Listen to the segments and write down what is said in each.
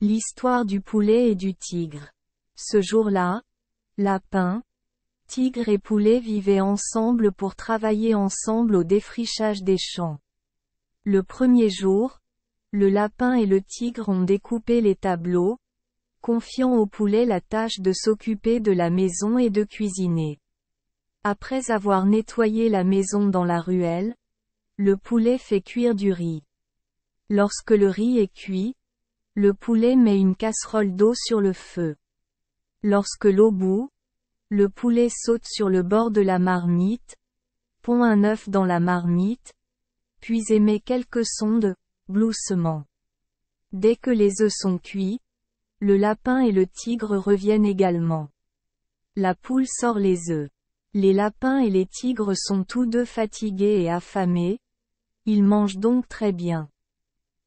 L'histoire du poulet et du tigre. Ce jour-là, lapin, tigre et poulet vivaient ensemble pour travailler ensemble au défrichage des champs. Le premier jour, le lapin et le tigre ont découpé les tableaux, confiant au poulet la tâche de s'occuper de la maison et de cuisiner. Après avoir nettoyé la maison dans la ruelle, le poulet fait cuire du riz. Lorsque le riz est cuit, le poulet met une casserole d'eau sur le feu. Lorsque l'eau bout, le poulet saute sur le bord de la marmite, pond un œuf dans la marmite, puis émet quelques sons de gloussement. Dès que les œufs sont cuits, le lapin et le tigre reviennent également. La poule sort les œufs. Les lapins et les tigres sont tous deux fatigués et affamés, ils mangent donc très bien.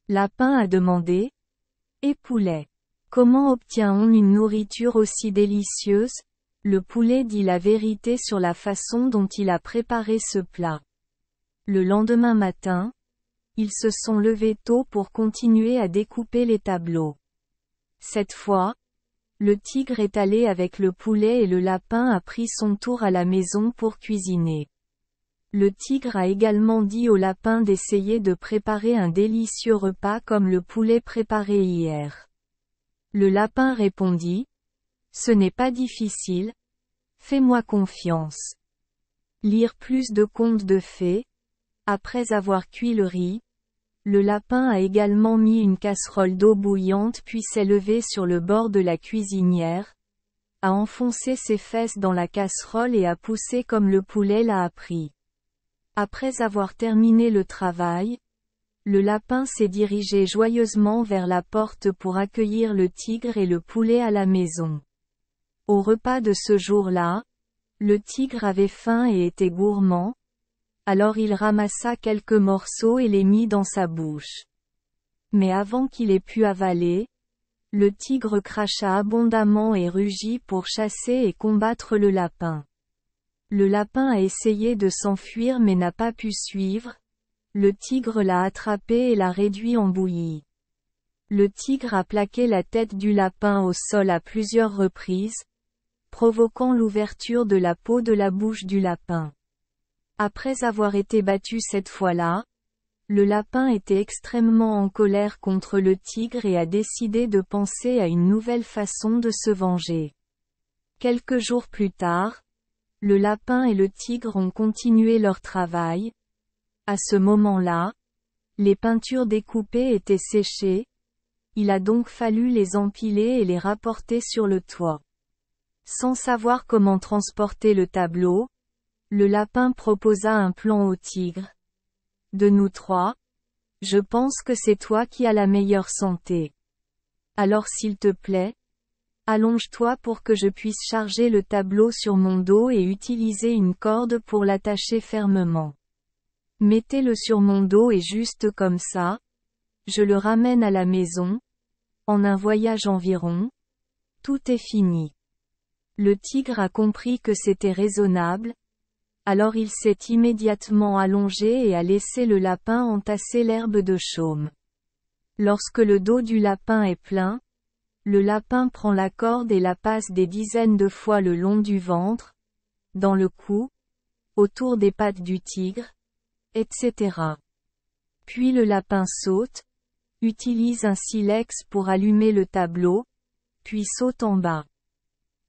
Lapin a demandé, et poulet, comment obtient-on une nourriture aussi délicieuse? Le poulet dit la vérité sur la façon dont il a préparé ce plat. Le lendemain matin, ils se sont levés tôt pour continuer à découper les tableaux. Cette fois, le tigre est allé avec le poulet et le lapin a pris son tour à la maison pour cuisiner. Le tigre a également dit au lapin d'essayer de préparer un délicieux repas comme le poulet préparé hier. Le lapin répondit, « Ce n'est pas difficile, fais-moi confiance. » Lire plus de contes de fées. Après avoir cuit le riz, le lapin a également mis une casserole d'eau bouillante puis s'est levé sur le bord de la cuisinière, a enfoncé ses fesses dans la casserole et a poussé comme le poulet l'a appris. Après avoir terminé le travail, le lapin s'est dirigé joyeusement vers la porte pour accueillir le tigre et le poulet à la maison. Au repas de ce jour-là, le tigre avait faim et était gourmand, alors il ramassa quelques morceaux et les mit dans sa bouche. Mais avant qu'il ait pu avaler, le tigre cracha abondamment et rugit pour chasser et combattre le lapin. Le lapin a essayé de s'enfuir mais n'a pas pu suivre, le tigre l'a attrapé et l'a réduit en bouillie. Le tigre a plaqué la tête du lapin au sol à plusieurs reprises, provoquant l'ouverture de la peau de la bouche du lapin. Après avoir été battu cette fois-là, le lapin était extrêmement en colère contre le tigre et a décidé de penser à une nouvelle façon de se venger. Quelques jours plus tard, le lapin et le tigre ont continué leur travail. À ce moment-là, les peintures découpées étaient séchées, il a donc fallu les empiler et les rapporter sur le toit. Sans savoir comment transporter le tableau, le lapin proposa un plan au tigre. De nous trois, je pense que c'est toi qui as la meilleure santé. Alors s'il te plaît, allonge-toi pour que je puisse charger le tableau sur mon dos et utiliser une corde pour l'attacher fermement. Mettez-le sur mon dos et juste comme ça, je le ramène à la maison. En un voyage environ, tout est fini. Le tigre a compris que c'était raisonnable, alors il s'est immédiatement allongé et a laissé le lapin entasser l'herbe de chaume. Lorsque le dos du lapin est plein, le lapin prend la corde et la passe des dizaines de fois le long du ventre, dans le cou, autour des pattes du tigre, etc. Puis le lapin saute, utilise un silex pour allumer le tableau, puis saute en bas.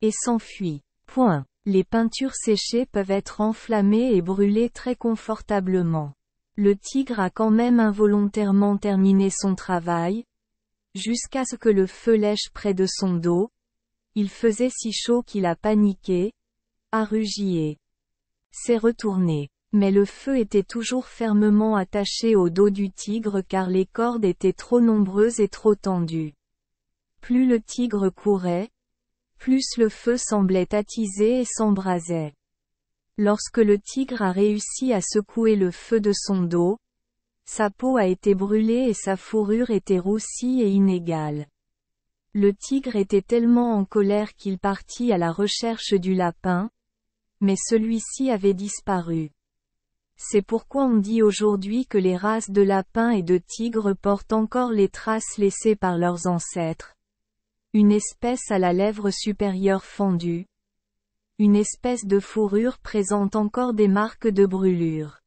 Et s'enfuit. Point. Les peintures séchées peuvent être enflammées et brûlées très confortablement. Le tigre a quand même involontairement terminé son travail, jusqu'à ce que le feu lèche près de son dos. Il faisait si chaud qu'il a paniqué, a rugi et s'est retourné. Mais le feu était toujours fermement attaché au dos du tigre car les cordes étaient trop nombreuses et trop tendues. Plus le tigre courait, plus le feu semblait attisé et s'embrasait. Lorsque le tigre a réussi à secouer le feu de son dos, sa peau a été brûlée et sa fourrure était roussie et inégale. Le tigre était tellement en colère qu'il partit à la recherche du lapin, mais celui-ci avait disparu. C'est pourquoi on dit aujourd'hui que les races de lapins et de tigres portent encore les traces laissées par leurs ancêtres. Une espèce à la lèvre supérieure fendue. Une espèce de fourrure présente encore des marques de brûlure.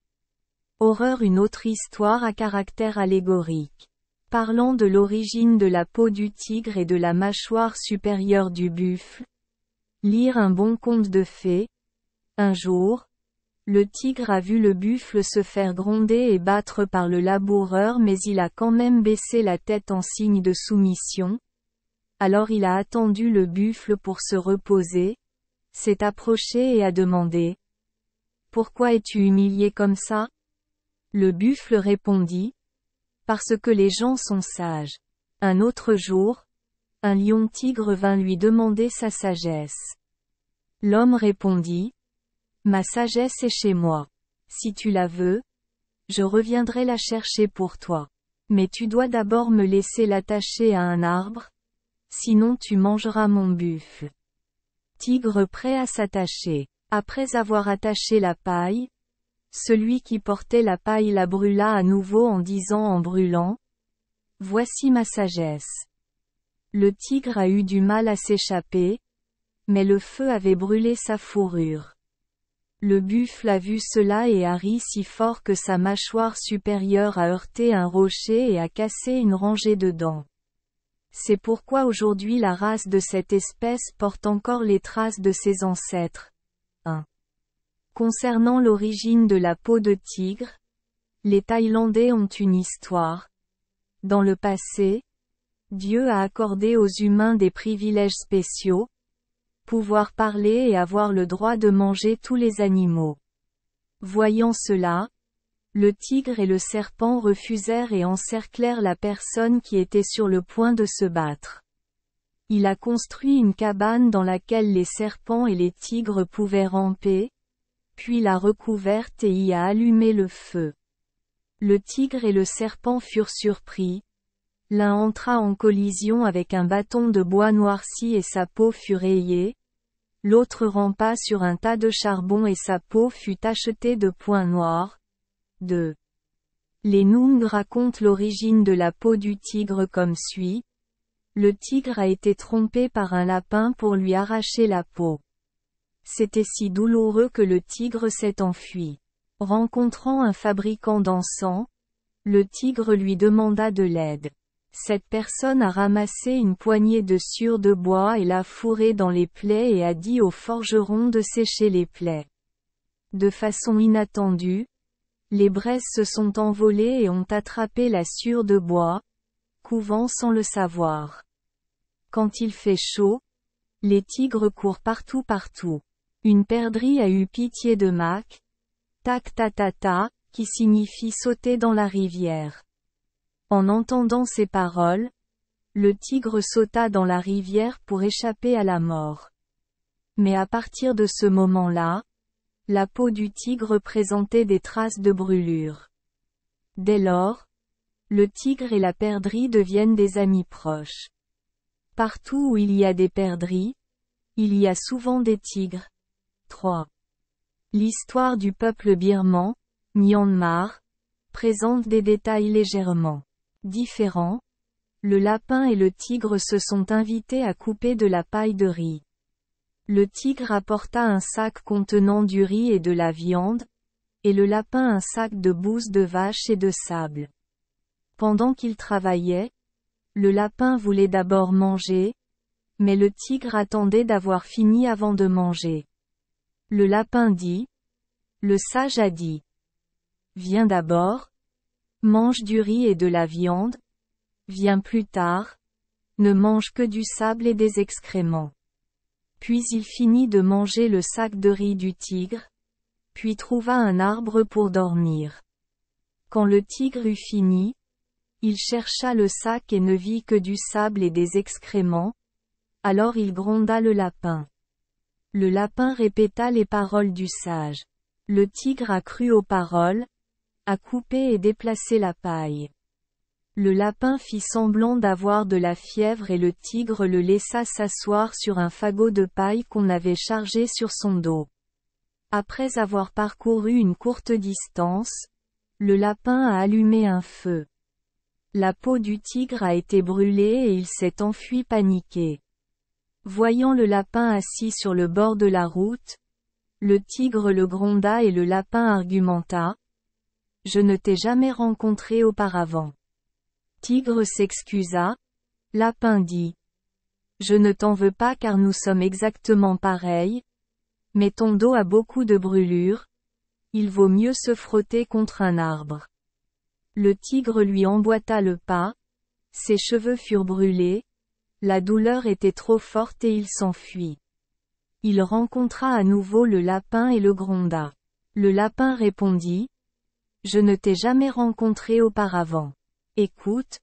Horreur. Une autre histoire à caractère allégorique. Parlant de l'origine de la peau du tigre et de la mâchoire supérieure du buffle. Lire un bon conte de fées. Un jour, le tigre a vu le buffle se faire gronder et battre par le laboureur, mais il a quand même baissé la tête en signe de soumission. Alors il a attendu le buffle pour se reposer, s'est approché et a demandé: « Pourquoi es-tu humilié comme ça ?» Le buffle répondit: « Parce que les gens sont sages. » Un autre jour, un lion-tigre vint lui demander sa sagesse. L'homme répondit: « Ma sagesse est chez moi. Si tu la veux, je reviendrai la chercher pour toi. Mais tu dois d'abord me laisser l'attacher à un arbre, sinon tu mangeras mon buffle. » Tigre prêt à s'attacher. Après avoir attaché la paille, celui qui portait la paille la brûla à nouveau en disant en brûlant: « Voici ma sagesse. » Le tigre a eu du mal à s'échapper, mais le feu avait brûlé sa fourrure. Le buffle a vu cela et a ri si fort que sa mâchoire supérieure a heurté un rocher et a cassé une rangée de dents. C'est pourquoi aujourd'hui la race de cette espèce porte encore les traces de ses ancêtres. 1. Concernant l'origine de la peau de tigre, les Thaïlandais ont une histoire. Dans le passé, Dieu a accordé aux humains des privilèges spéciaux, pouvoir parler et avoir le droit de manger tous les animaux. Voyant cela, le tigre et le serpent refusèrent et encerclèrent la personne qui était sur le point de se battre. Il a construit une cabane dans laquelle les serpents et les tigres pouvaient ramper, puis l'a recouverte et y a allumé le feu. Le tigre et le serpent furent surpris. L'un entra en collision avec un bâton de bois noirci et sa peau fut rayée. L'autre rampa sur un tas de charbon et sa peau fut tachetée de points noirs. 2. Les Noongs racontent l'origine de la peau du tigre comme suit. Le tigre a été trompé par un lapin pour lui arracher la peau. C'était si douloureux que le tigre s'est enfui. Rencontrant un fabricant d'encens, le tigre lui demanda de l'aide. Cette personne a ramassé une poignée de sciure de bois et l'a fourrée dans les plaies et a dit au forgeron de sécher les plaies. De façon inattendue, les braises se sont envolées et ont attrapé la sciure de bois, couvant sans le savoir. Quand il fait chaud, les tigres courent partout. Une perdrix a eu pitié de Mac, tac ta ta ta, qui signifie sauter dans la rivière. En entendant ces paroles, le tigre sauta dans la rivière pour échapper à la mort. Mais à partir de ce moment-là, la peau du tigre présentait des traces de brûlure. Dès lors, le tigre et la perdrix deviennent des amis proches. Partout où il y a des perdrix, il y a souvent des tigres. 3. L'histoire du peuple birman, Myanmar, présente des détails légèrement différents. Le lapin et le tigre se sont invités à couper de la paille de riz. Le tigre apporta un sac contenant du riz et de la viande, et le lapin un sac de bouse de vache et de sable. Pendant qu'ils travaillaient, le lapin voulait d'abord manger, mais le tigre attendait d'avoir fini avant de manger. Le lapin dit: « Le sage a dit. Viens d'abord, mange du riz et de la viande, viens plus tard, ne mange que du sable et des excréments. » Puis il finit de manger le sac de riz du tigre, puis trouva un arbre pour dormir. Quand le tigre eut fini, il chercha le sac et ne vit que du sable et des excréments, alors il gronda le lapin. Le lapin répéta les paroles du sage. Le tigre a cru aux paroles, a coupé et déplacé la paille. Le lapin fit semblant d'avoir de la fièvre et le tigre le laissa s'asseoir sur un fagot de paille qu'on avait chargé sur son dos. Après avoir parcouru une courte distance, le lapin a allumé un feu. La peau du tigre a été brûlée et il s'est enfui paniqué. Voyant le lapin assis sur le bord de la route, le tigre le gronda et le lapin argumenta. Je ne t'ai jamais rencontré auparavant. Tigre s'excusa. Lapin dit. Je ne t'en veux pas car nous sommes exactement pareils, mais ton dos a beaucoup de brûlures, il vaut mieux se frotter contre un arbre. Le tigre lui emboîta le pas, ses cheveux furent brûlés, la douleur était trop forte et il s'enfuit. Il rencontra à nouveau le lapin et le gronda. Le lapin répondit. Je ne t'ai jamais rencontré auparavant. Écoute.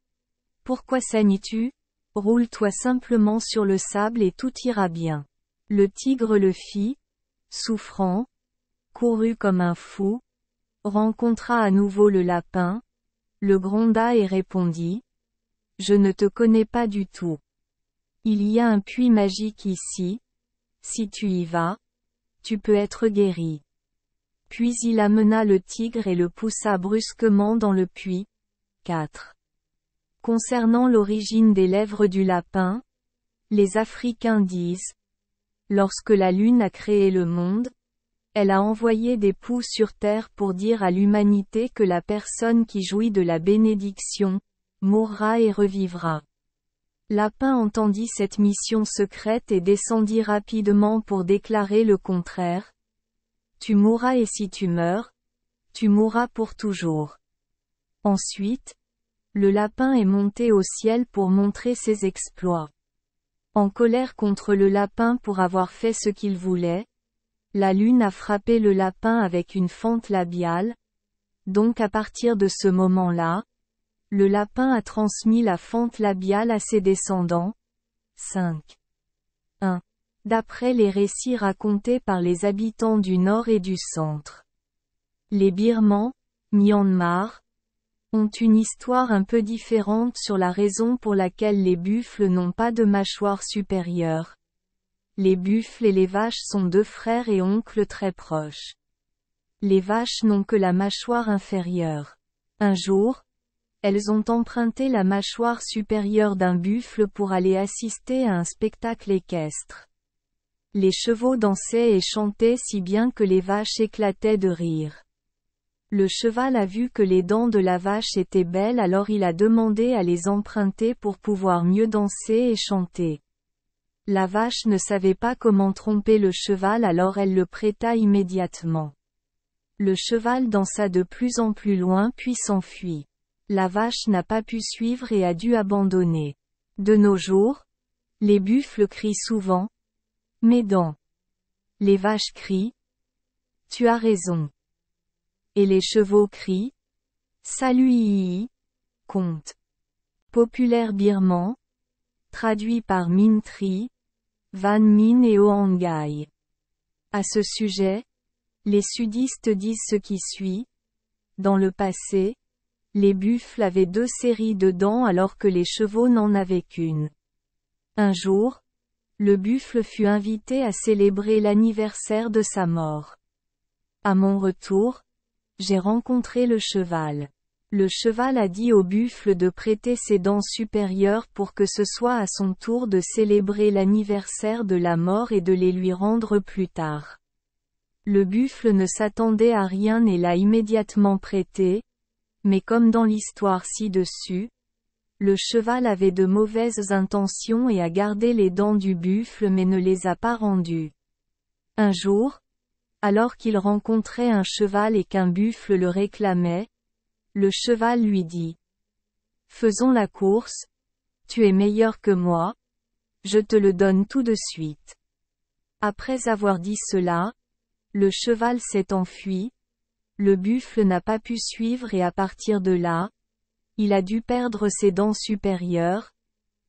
Pourquoi saignes-tu? Roule-toi simplement sur le sable et tout ira bien. Le tigre le fit, souffrant, courut comme un fou, rencontra à nouveau le lapin, le gronda et répondit. Je ne te connais pas du tout. Il y a un puits magique ici, si tu y vas, tu peux être guéri. Puis il amena le tigre et le poussa brusquement dans le puits. 4. Concernant l'origine des lèvres du lapin, les Africains disent. Lorsque la Lune a créé le monde, elle a envoyé des poux sur terre pour dire à l'humanité que la personne qui jouit de la bénédiction, mourra et revivra. Lapin entendit cette mission secrète et descendit rapidement pour déclarer le contraire. Tu mourras et si tu meurs, tu mourras pour toujours. Ensuite, le lapin est monté au ciel pour montrer ses exploits. En colère contre le lapin pour avoir fait ce qu'il voulait, la lune a frappé le lapin avec une fente labiale. Donc à partir de ce moment-là, le lapin a transmis la fente labiale à ses descendants. 5. 1. D'après les récits racontés par les habitants du Nord et du Centre. Les Birmans, Myanmar, ont une histoire un peu différente sur la raison pour laquelle les buffles n'ont pas de mâchoire supérieure. Les buffles et les vaches sont deux frères et oncles très proches. Les vaches n'ont que la mâchoire inférieure. Un jour, elles ont emprunté la mâchoire supérieure d'un buffle pour aller assister à un spectacle équestre. Les chevaux dansaient et chantaient si bien que les vaches éclataient de rire. Le cheval a vu que les dents de la vache étaient belles, alors il a demandé à les emprunter pour pouvoir mieux danser et chanter. La vache ne savait pas comment tromper le cheval, alors elle le prêta immédiatement. Le cheval dansa de plus en plus loin puis s'enfuit. La vache n'a pas pu suivre et a dû abandonner. De nos jours, les buffles crient souvent. Mes dents. Les vaches crient. Tu as raison. Et les chevaux crient. Salut Ii. Conte. Populaire birman. Traduit par Minh Tri, Van Minh et Hoangai. À ce sujet, les sudistes disent ce qui suit. Dans le passé, les buffles avaient 2 séries de dents alors que les chevaux n'en avaient qu'une. Un jour, le buffle fut invité à célébrer l'anniversaire de sa mort. À mon retour, j'ai rencontré le cheval. Le cheval a dit au buffle de prêter ses dents supérieures pour que ce soit à son tour de célébrer l'anniversaire de la mort et de les lui rendre plus tard. Le buffle ne s'attendait à rien et l'a immédiatement prêté, mais comme dans l'histoire ci-dessus, le cheval avait de mauvaises intentions et a gardé les dents du buffle mais ne les a pas rendues. Un jour, alors qu'il rencontrait un cheval et qu'un buffle le réclamait, le cheval lui dit. Faisons la course, tu es meilleur que moi, je te le donne tout de suite. Après avoir dit cela, le cheval s'est enfui, le buffle n'a pas pu suivre et à partir de là, il a dû perdre ses dents supérieures,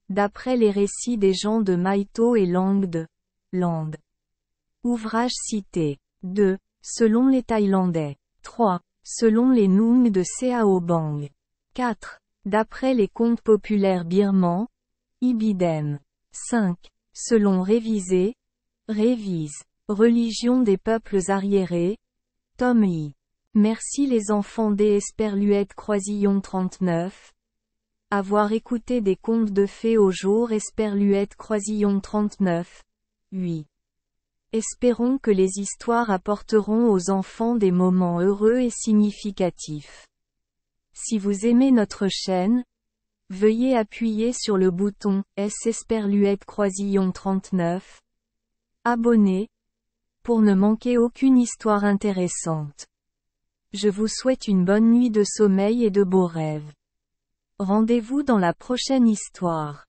d'après les récits des gens de Maito et Langde. Land. Ouvrage cité. 2. Selon les Thaïlandais. 3. Selon les Noongs de Seao Bang. 4. D'après les contes populaires birmans. Ibidem. 5. Selon Révisé. Révise. Religion des peuples arriérés. Tome I. Merci les enfants d'Esperluette Croisillon 39. Avoir écouté des contes de fées au jour Esperluette Croisillon 39. 8. Espérons que les histoires apporteront aux enfants des moments heureux et significatifs. Si vous aimez notre chaîne, veuillez appuyer sur le bouton S Esperluette Croisillon 39. Abonner, pour ne manquer aucune histoire intéressante. Je vous souhaite une bonne nuit de sommeil et de beaux rêves. Rendez-vous dans la prochaine histoire.